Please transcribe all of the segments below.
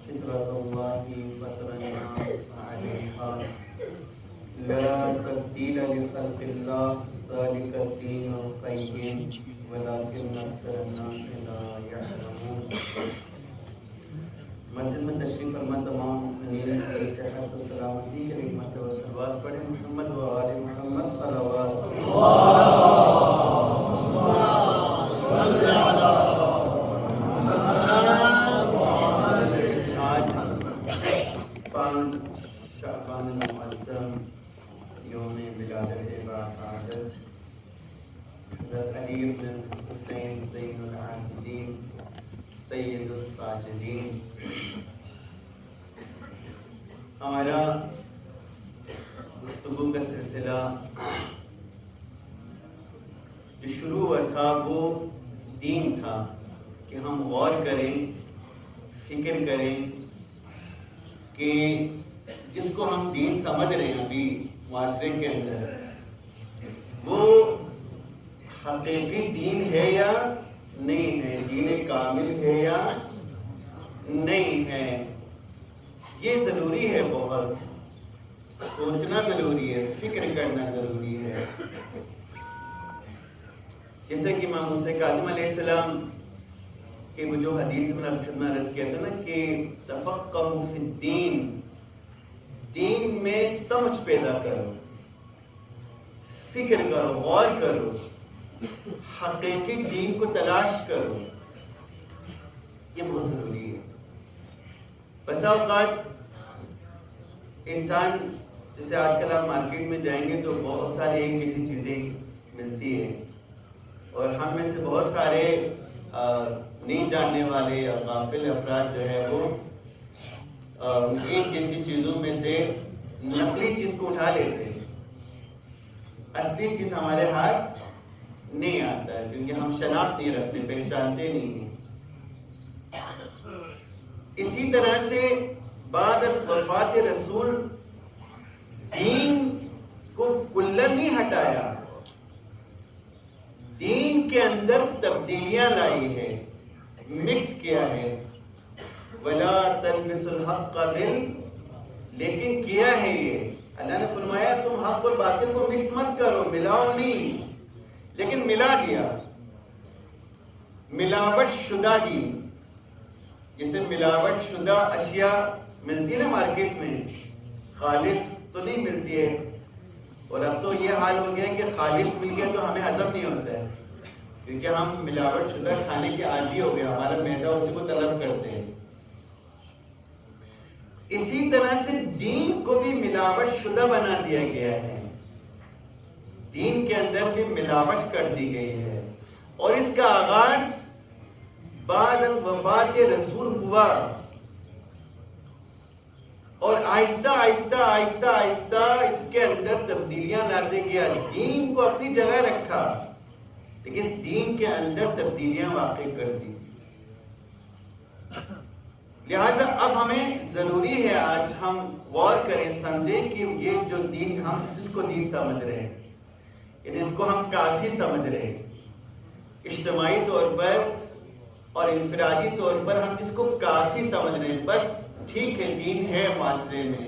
فطرة الله فطر الناس عليها لا تبديل لخلق الله ذلك الدين القيم ولكن أكثر الناس لا يعلمون. مسجد میں تشریف فرما تمام مؤمنین کی صحت و سلامتی کے لیے رحمت و صلوات پڑھیں. محمد و آل محمد صلوات. آج 5 شعبان المعظم یوم ولادت باسعادت حضرت علی بن حسین زین العابدین سید الساجدین. ہمارا گفتگو کا سلسلہ جو شروع ہوا تھا وہ دین تھا کہ ہم غور کریں، فکر کریں کہ جس کو ہم دین سمجھ رہے ہیں ابھی معاشرے کے اندر وہ حقیقی دین ہے یا نہیں ہے، دین کامل ہے یا نہیں ہے. یہ ضروری ہے، بہت سوچنا ضروری ہے، فکر کرنا ضروری ہے. جیسے کہ امام موسیٰ کاظم علیہ السلام کہ وہ جو حدیث میں خدمت عرض کیا تھا نا کہ تفقہوا فی الدین، دین میں سمجھ پیدا کرو، فکر کرو، غور کرو، حقیقی دین کو تلاش کرو. یہ بہت ضروری ہے. بسا اوقات انسان جیسے آج کل آپ مارکیٹ میں جائیں گے تو بہت ساری ایک جیسی چیزیں ملتی ہیں اور ہم میں سے بہت سارے نہیں جاننے والے یا غافل افراد جو ہے وہ ایک جیسی چیزوں میں سے نقلی چیز کو اٹھا لیتے ہیں. اصلی چیز ہمارے ہاتھ نہیں آتا ہے کیونکہ ہم شناخت نہیں رکھتے، پہچانتے نہیں ہیں. اسی طرح سے بعد از وفات رسول دین کو کلن نہیں ہٹایا، دین کے اندر تبدیلیاں لائی ہے، مکس کیا ہے. وَلَا تَلْبِسُوا الْحَقَّ لیکن کیا ہے یہ اللہ نے فرمایا تم حق اور باطل کو مکس مت کرو، ملاؤ نہیں، لیکن ملا دیا. ملاوٹ شدہ دین، جیسے ملاوٹ شدہ اشیاء ملتی ہے نا مارکیٹ میں، خالص تو نہیں ملتی ہے. اور اب تو یہ حال ہو گیا کہ خالص مل گیا تو ہمیں ہضم نہیں ہوتا ہے کیونکہ ہم ملاوٹ شدہ کھانے کے عادی ہو گیا، ہمارا معدہ اسی کو طلب کرتے ہیں. اسی طرح سے دین کو بھی ملاوٹ شدہ بنا دیا گیا ہے، دین کے اندر بھی ملاوٹ کر دی گئی ہے. اور اس کا آغاز بعد از وفات رسول ہوا اور آہستہ آہستہ آہستہ آہستہ اس کے اندر تبدیلیاں لاتے گیا. دین کو اپنی جگہ رکھا لیکن اس دین کے اندر تبدیلیاں واقع کر دی. لہٰذا اب ہمیں ضروری ہے آج ہم غور کریں، سمجھیں کہ یہ جو دین ہم جس کو دین سمجھ رہے ہیں یعنی اس کو ہم کافی سمجھ رہے ہیں، اجتماعی طور پر اور انفرادی طور پر ہم جس کو کافی سمجھ رہے ہیں، بس ٹھیک ہے دین ہے معاشرے میں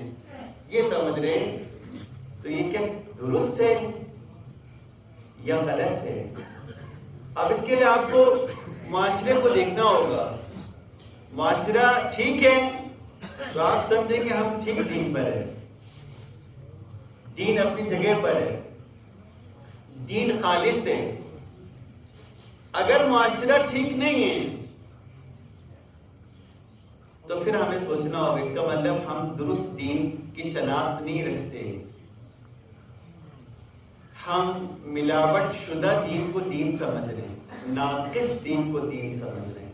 یہ سمجھ رہے ہیں، تو یہ کیا درست ہے یا غلط ہے؟ اب اس کے لیے آپ کو معاشرے کو دیکھنا ہوگا. معاشرہ ٹھیک ہے تو آپ سمجھیں کہ ہم ٹھیک دین پر ہے، دین اپنی جگہ پر ہے، دین خالص ہے. اگر معاشرہ ٹھیک نہیں ہے تو پھر ہمیں سوچنا ہوگا، اس کا مطلب ہم درست دین کی شناخت نہیں رکھتے، ہم ملاوٹ شدہ دین کو دین سمجھ رہے ہیں، ناقص دین کو دین سمجھ رہے ہیں،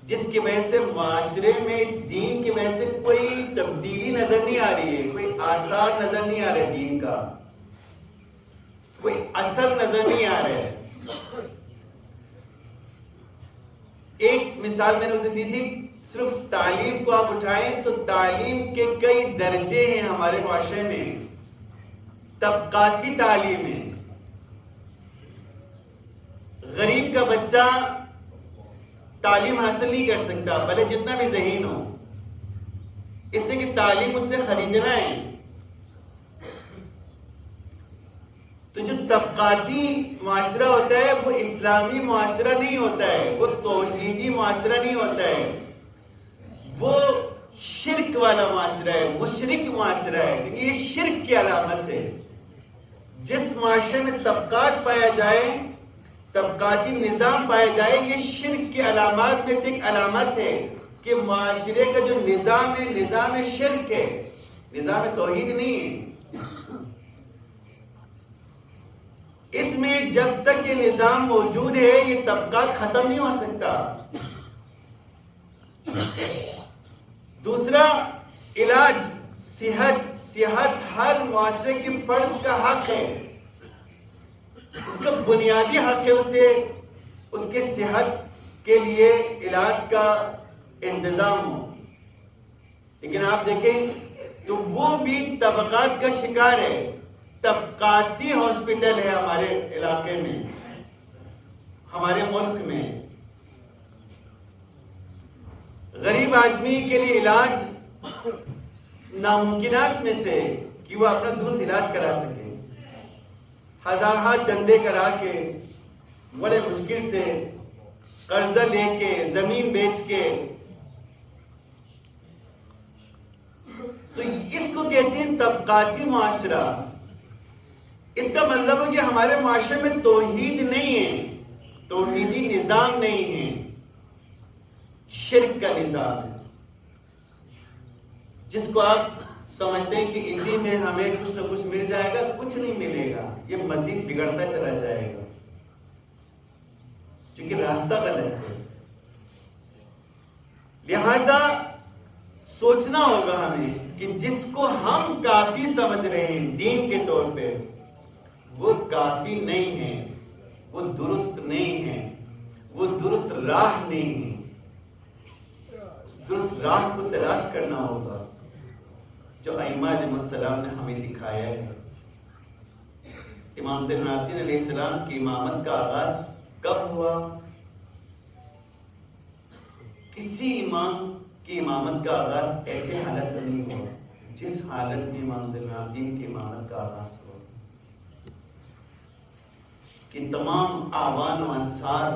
جس کی وجہ سے معاشرے میں اس دین کی وجہ سے کوئی تبدیلی نظر نہیں آ رہی ہے، کوئی آثار نظر نہیں آ رہے، دین کا کوئی اثر نظر نہیں آ رہا ہے. ایک مثال میں نے اسے دی تھی، صرف تعلیم کو آپ اٹھائیں تو تعلیم کے کئی درجے ہیں ہمارے معاشرے میں، طبقاتی تعلیم ہے. غریب کا بچہ تعلیم حاصل نہیں کر سکتا بھلے جتنا بھی ذہین ہو، اس لیے کہ تعلیم اس نے خریدنا ہے۔ تو جو طبقاتی معاشرہ ہوتا ہے وہ اسلامی معاشرہ نہیں ہوتا ہے، وہ توحیدی معاشرہ نہیں ہوتا ہے، وہ شرک والا معاشرہ ہے، مشرک معاشرہ ہے، کیونکہ یہ شرک کی علامت ہے۔ جس معاشرے میں طبقات پایا جائے، طبقاتی نظام پایا جائے، یہ شرک کی علامات میں سے ایک علامت ہے کہ معاشرے کا جو نظام ہے نظام شرک ہے، نظام توحید نہیں ہے۔ اس میں جب تک یہ نظام موجود ہے یہ طبقات ختم نہیں ہو سکتا۔ دوسرا، علاج، صحت ہر معاشرے کی فرد کا حق ہے، اس کا بنیادی حق ہے اسے اس کے صحت کے لیے علاج کا انتظام ہو۔ لیکن آپ دیکھیں تو وہ بھی طبقات کا شکار ہے۔ طبقاتی ہاسپٹل ہے ہمارے علاقے میں، ہمارے ملک میں۔ غریب آدمی کے لیے علاج ناممکنات میں سے کہ وہ اپنا درست علاج کرا سکے، ہزارہ چندے کرا کے، بڑے مشکل سے قرضہ لے کے، زمین بیچ کے، تو اس کو کہتے ہیں طبقاتی معاشرہ۔ اس کا مطلب ہے کہ ہمارے معاشرے میں توحید نہیں ہے، توحیدی نظام نہیں ہے، شرک کا نظام ہے، جس کو آپ سمجھتے ہیں کہ اسی میں ہمیں کچھ نہ کچھ مل جائے گا۔ کچھ نہیں ملے گا، یہ مزید بگڑتا چلا جائے گا، کیونکہ راستہ غلط ہے۔ لہذا سوچنا ہوگا ہمیں کہ جس کو ہم کافی سمجھ رہے ہیں دین کے طور پہ، وہ کافی نہیں ہے، وہ درست نہیں ہے، وہ درست راہ نہیں ہے۔ اس درست راہ کو تلاش کرنا ہوگا جو ائمہ علیہ السلام نے ہمیں دکھایا ہے۔ امام زین العابدین علیہ السلام کی امامت کا آغاز کب ہوا؟ کسی امام کی امامت کا آغاز ایسے حالت میں نہیں ہوا جس حالت میں امام زین العابدین کی امامت کا آغاز ہوا، کہ تمام آبان و انصار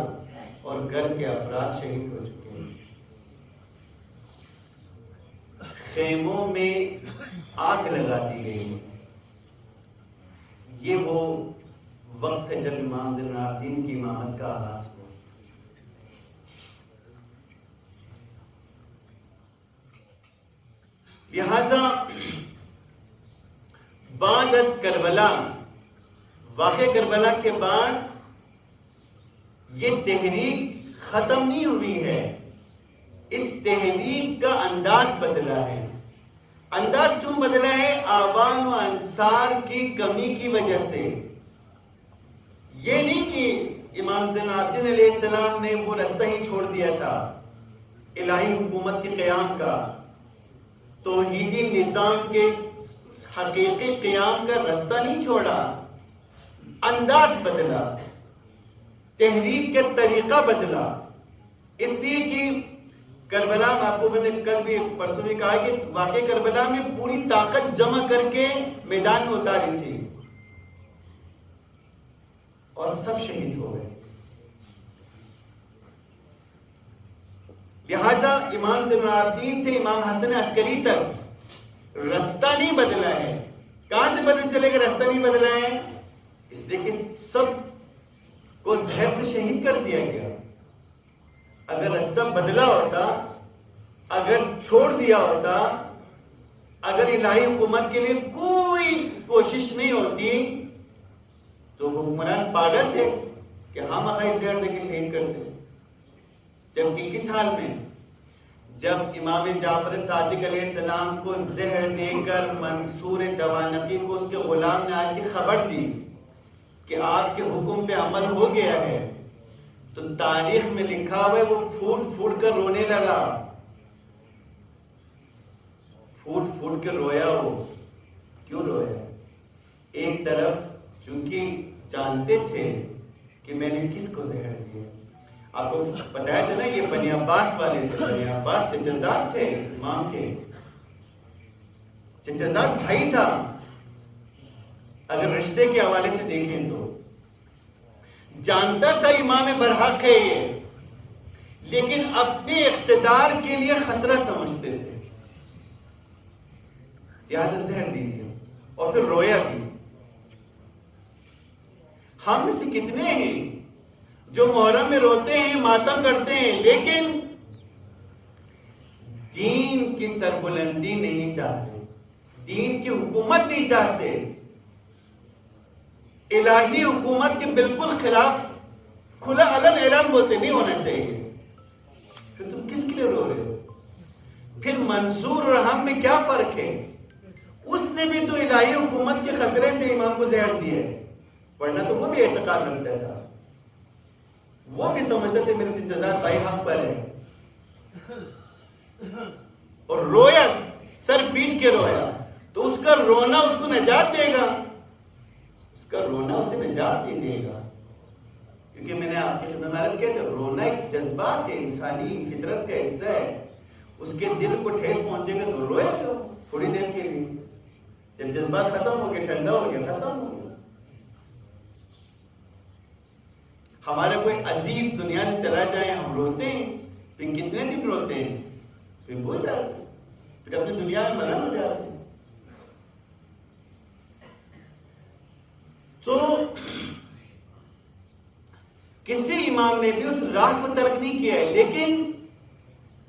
اور گھر کے افراد شہید ہو چکے ہیں، خیموں میں آگ لگا دی گئی۔ یہ وہ وقت ہے جب امام زین العابدین کی امامت کا آغاز ہوا۔ لہذا بعد از کربلا، واقع کربلا کے بعد یہ تحریک ختم نہیں ہوئی ہے، اس تحریک کا انداز بدلا ہے۔ انداز کیوں بدلا ہے؟ آبان و انصار کی کمی کی وجہ سے۔ یہ نہیں کہ امام زین العابدین علیہ السلام نے وہ رستہ ہی چھوڑ دیا تھا الہی حکومت کے قیام کا، توحیدی نظام کے حقیقی قیام کا رستہ نہیں چھوڑا، انداز بدلا، تحریک کا طریقہ بدلا۔ اس لیے کہ کربلا میں آپ کو میں نے کل بھی پرسوں بھی کہا کہ واقع کربلا میں پوری طاقت جمع کر کے میدان میں اتاری تھی اور سب شہید ہو گئے۔ لہذا امام زین العابدین سے امام حسن عسکری تک رستہ نہیں بدلا ہے۔ کہاں سے بدل چلے گا رستہ نہیں بدلا ہے؟ اس لیے کہ سب کو زہر سے شہید کر دیا گیا۔ اگر رستہ بدلا ہوتا، اگر چھوڑ دیا ہوتا، اگر الہی حکومت کے لیے کوئی کوشش نہیں ہوتی تو حکمران پاگل تھے کہ ہم اخائی زہر دے کے شہید کرتے۔ جبکہ کس حال میں؟ جب امام جعفر صادق علیہ السلام کو زہر دے کر منصور دوانقی کو اس کے غلام نے آ کے خبر دی کہ آپ کے حکم پہ عمل ہو گیا ہے، تو تاریخ میں لکھا ہوا ہے وہ پھوٹ پھوٹ کر رونے لگا، پھوٹ پھوٹ کے رویا۔ وہ کیوں رویا؟ ایک طرف چونکہ جانتے تھے کہ میں نے کس کو زہر دیا، آپ کو بتایا تھا نا یہ بنی عباس والے تھے. بنی عباس چچزاد تھے امام کے, چچزاد بھائی تھا اگر رشتے کے حوالے سے دیکھیں تو. جانتا تھا امام برحق ہے یہ, لیکن اپنے اقتدار کے لیے خطرہ سمجھتے تھے, لہٰذا زہر دی دیا اور پھر رویا بھی. ہم میں سے کتنے ہیں جو محرم میں روتے ہیں, ماتم کرتے ہیں, لیکن دین کی سربلندی نہیں چاہتے, دین کی حکومت نہیں چاہتے, الہی حکومت کے بالکل خلاف کھلا علن اعلان بولتے نہیں ہونا چاہیے. پھر تم کس کے لیے رو رہے ہو؟ پھر منصور اور ہم میں کیا فرق ہے؟ اس نے بھی تو الہی حکومت کے خطرے سے امام کو زہر دیا ہے, ورنہ تو وہ بھی اعتقاد رکھتا تھا, وہ بھی سمجھتے تھے میرے چچزاد بھائی حق پر ہے, اور رویا, سر پیٹ کے رویا. تو اس کا رونا اس کو نجات دے گا, اس کا رونا اسے نجات نہیں دے گا. کیونکہ میں نے آپ کی خدمت میں عرض کیا کہ رونا ایک جذبات ہے, انسانی فطرت کا حصہ ہے. اس کے دل کو ٹھیس پہنچے گا تو روئے گا تھوڑی دیر کے لیے, جب جذبات ختم ہو گئے, ٹھنڈا ہو گیا, ختم ہو گیا. ہمارا کوئی عزیز دنیا سے چلا جائے ہم روتے ہیں, پھر کتنے دن روتے ہیں, پھر بھول جاتے ہیں, پھر اپنی دنیا میں مگن ہو جاتے ہیں. تو کسی امام نے بھی اس راہ کو ترک نہیں کیا ہے, لیکن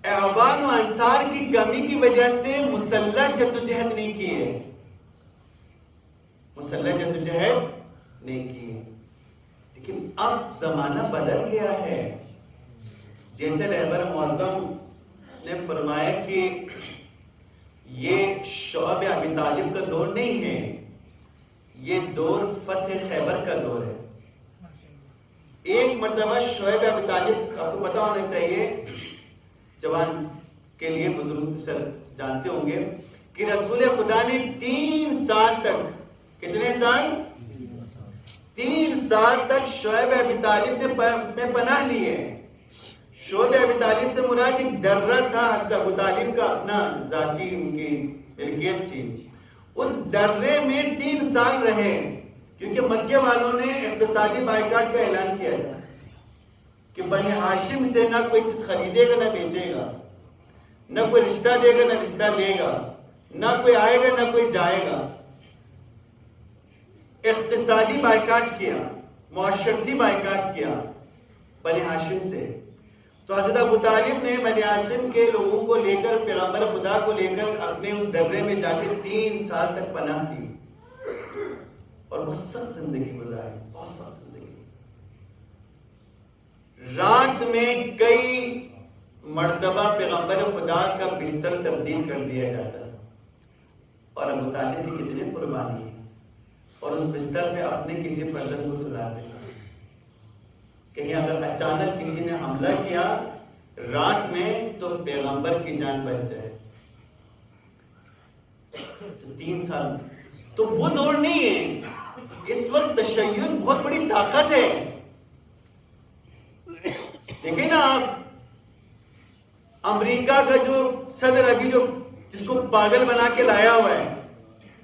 اعوان و انصار کی کمی کی وجہ سے مسلح جدوجہد نہیں کی ہے, مسلح جدوجہد نہیں کی ہے. لیکن اب زمانہ بدل گیا ہے. جیسے رہبر معظم نے فرمایا کہ یہ شعب ابی طالب کا دور نہیں ہے, یہ دور فتح خیبر کا دور ہے. ایک مرتبہ شعیب ابی طالب, آپ کو پتا ہونا چاہیے, جوان کے لیے بزرگ سر جانتے ہوں گے کہ رسول خدا نے 3 سال تک, کتنے سال؟ 3 سال تک شعیب ابی طالب نے پناہ لی ہے. شعیب ابی طالب سے مراد ایک درہ تھا, حضرت ابو طالب کا اپنا ذاتی ان کی ملکیت تھی. اس درے میں 3 سال رہے, کیونکہ مکے والوں نے اقتصادی بائیکاٹ کا اعلان کیا تھا کہ بنی ہاشم سے نہ کوئی چیز خریدے گا نہ بیچے گا, نہ کوئی رشتہ دے گا نہ رشتہ لے گا, نہ کوئی آئے گا نہ کوئی جائے گا. اقتصادی بائیکاٹ کیا, معاشرتی بائیکاٹ کیا بنی ہاشم سے. تو حضرت ابو طالب نے بنی ہاشم کے لوگوں کو لے کر, پیغمبر خدا کو لے کر اپنے اس درے میں جا کے 3 سال تک پناہ دی اور بہت سخت زندگی گزاری, بہت سخت زندگی. رات میں کئی مرتبہ پیغمبر خدا کا بستر تبدیل کر دیا جاتا ہے, اور ابو طالب کی کتنے قربانی ہے, اور اس بستر پہ اپنے کسی فرزند کو سلاتے ہیں. کہیں اگر اچانک کسی نے حملہ کیا رات میں تو پیغمبر کی جان بچ جائے. تو 3 سال تو وہ دور نہیں ہے. اس وقت تشیع بہت بڑی طاقت ہے. دیکھیں نا آپ, امریکہ کا جو صدر ابھی جو جس کو پاگل بنا کے لایا ہوا ہے,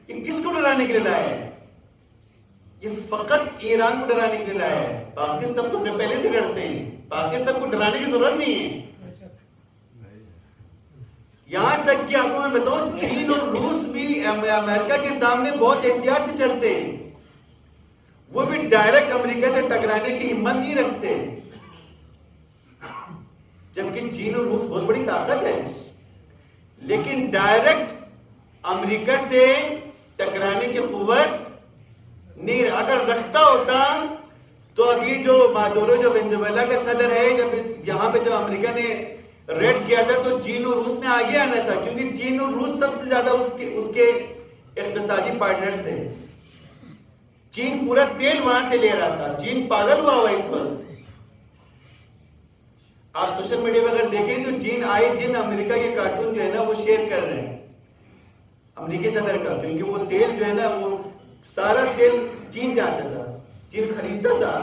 یہ کس کو ڈرانے کے لیے لایا ہے؟ یہ فقط ایران کو ڈرانے کے لیے لایا ہے. باقی سب تو پہلے سے ڈرتے ہیں, باقی سب کو ڈرانے کی ضرورت نہیں ہے. یہاں تک کہ آپ کو میں بتاؤں, چین اور روس بھی امریکہ کے سامنے بہت احتیاط سے چلتے ہیں. وہ بھی ڈائریکٹ امریکہ سے ٹکرانے کی ہمت نہیں رکھتے, جبکہ چین اور روس بہت بڑی طاقت ہے. لیکن ڈائریکٹ امریکہ سے ٹکرانے کی قوت نہیں, اگر رکھتا ہوتا تو ابھی جو مادورو جو وینزویلا کا صدر ہے, جب یہاں پہ جب امریکہ نے ریڈ کیا تھا تو چین اور روس نے آگے آنا تھا, کیونکہ چین اور روس سب سے زیادہ اس کے اقتصادی پارٹنر تھے. چین پورا تیل وہاں سے لے رہا تھا. چین پاگل ہوا اس وقت. آپ سوشل میڈیا پہ اگر دیکھیں تو چین آئے دن امریکہ کے کارٹون جو ہے نا وہ شیئر کر رہے ہیں امریکی صدر کا, کیونکہ وہ تیل جو ہے نا وہ سارا تیل چین جاتا تھا, چین خریدتا تھا.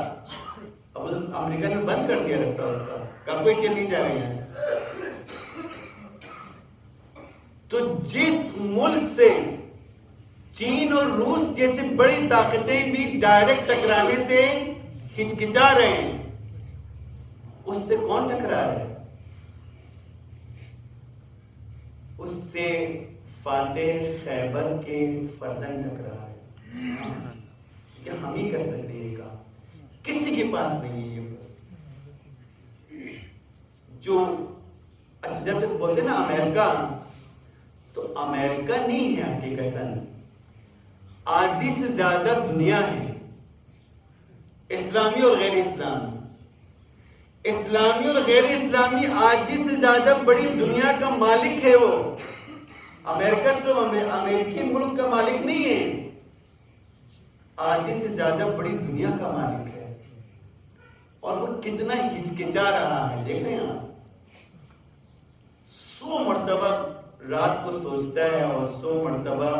اب امریکہ نے بند کر دیا رستہ اس کا کوئی تیل نہیں جائے گا یہاں سے. تو جس ملک سے چین اور روس جیسی بڑی طاقتیں بھی ڈائریکٹ ٹکرانے سے ہچکچا رہے ہیں، اس سے کون ٹکرا رہے ہیں؟ اس سے فاتح خیبر کے فرزند ٹکرا رہے ہیں. کہ ہم ہی کر سکتے ہیں یہ کام، کسی کے پاس نہیں ہے یہ بس. جو اچھا جب تک بولتے نا امریکہ، تو امریکہ نہیں ہے حقیقتاً، آدھی سے زیادہ دنیا ہے، اسلامی اور غیر اسلامی. اسلامی اور غیر اسلامی آدھی سے زیادہ بڑی دنیا کا مالک ہے وہ. امریکہ صرف امریکی ملک کا مالک نہیں ہے، آدھی سے زیادہ بڑی دنیا کا مالک ہے. اور وہ کتنا ہچکچا رہا ہے دیکھیں آپ. 100 مرتبہ رات کو سوچتا ہے اور 100 مرتبہ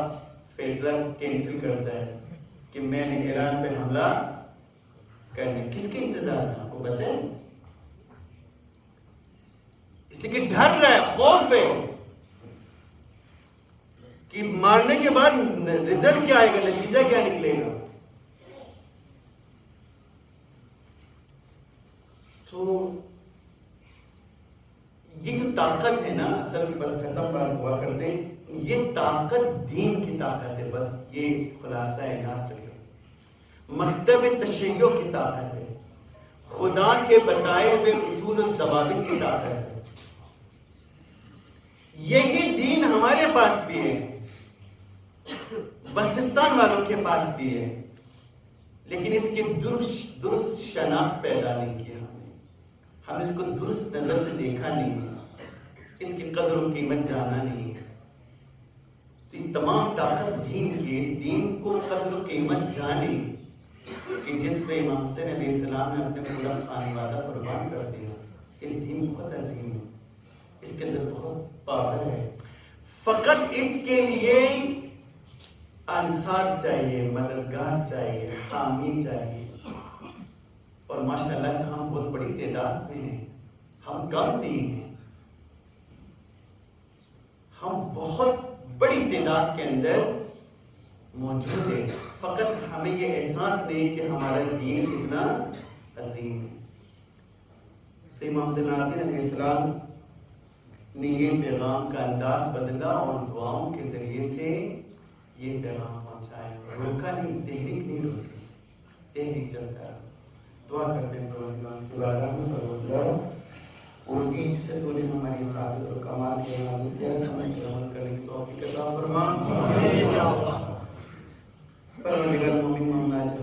فیصلہ کینسل کرتا ہے کہ میں نے ایران پہ حملہ کرنے. کس کے انتظار میں آپ کو بتائیں؟ اس لیے کہ ڈر رہا ہے، خوف ہے کہ مارنے کے بعد رزلٹ کیا آئے گا، نتیجہ کیا نکلے گا. تو یہ جو طاقت ہے نا، اصل بس ختم بات ہوا کرتے ہیں، یہ طاقت دین کی طاقت ہے. بس یہ خلاصہ ہے، یاد رکھیں. مکتب تشیع کی طاقت ہے، خدا کے بتائے ہوئے اصول و ضوابط کی طاقت ہے. یہی دین ہمارے پاس بھی ہے، بلتستان والوں کے پاس بھی ہے، لیکن اس کی درست شناخت پیدا نہیں کیا ہم نے اس کو درست نظر سے دیکھا نہیں، اس کی قدر و قیمت جانا نہیں. تو یہ تمام طاقت دین کی، اس دین کو قدر و قیمت جانے کہ جس پہ امام حسین علیہ السلام نے اپنے پورا خانوادہ قربان کر دیا. اس دین بہت عظیم ہے، اس کے اندر بہت پاور ہے. فقط اس کے لیے انصار چاہیے، مددگار چاہیے، حامی چاہیے. اور ماشاءاللہ سے ہم بہت بڑی تعداد میں ہیں، ہم کم نہیں ہیں، ہم بہت بڑی تعداد کے اندر موجود ہیں. فقط ہمیں یہ احساس نہیں کہ ہمارا دین اتنا عظیم ہے. تو امام زین العابدین علیہ السلام نے یہ پیغام کا انداز بدلا اور دعاؤں کے ذریعے سے یہ پیغام پہنچایا. روکا نہیں، تحریک نہیں روکی، تحریک چلتا ہے. دعا کرتے ہیں پروردگار اور دین سے تو نے ہماری سعادت اور کمال کے حوالے کیا سمجھ کر عمل کرنے کی توفیق عطا فرما. پروردگار مومن مومنات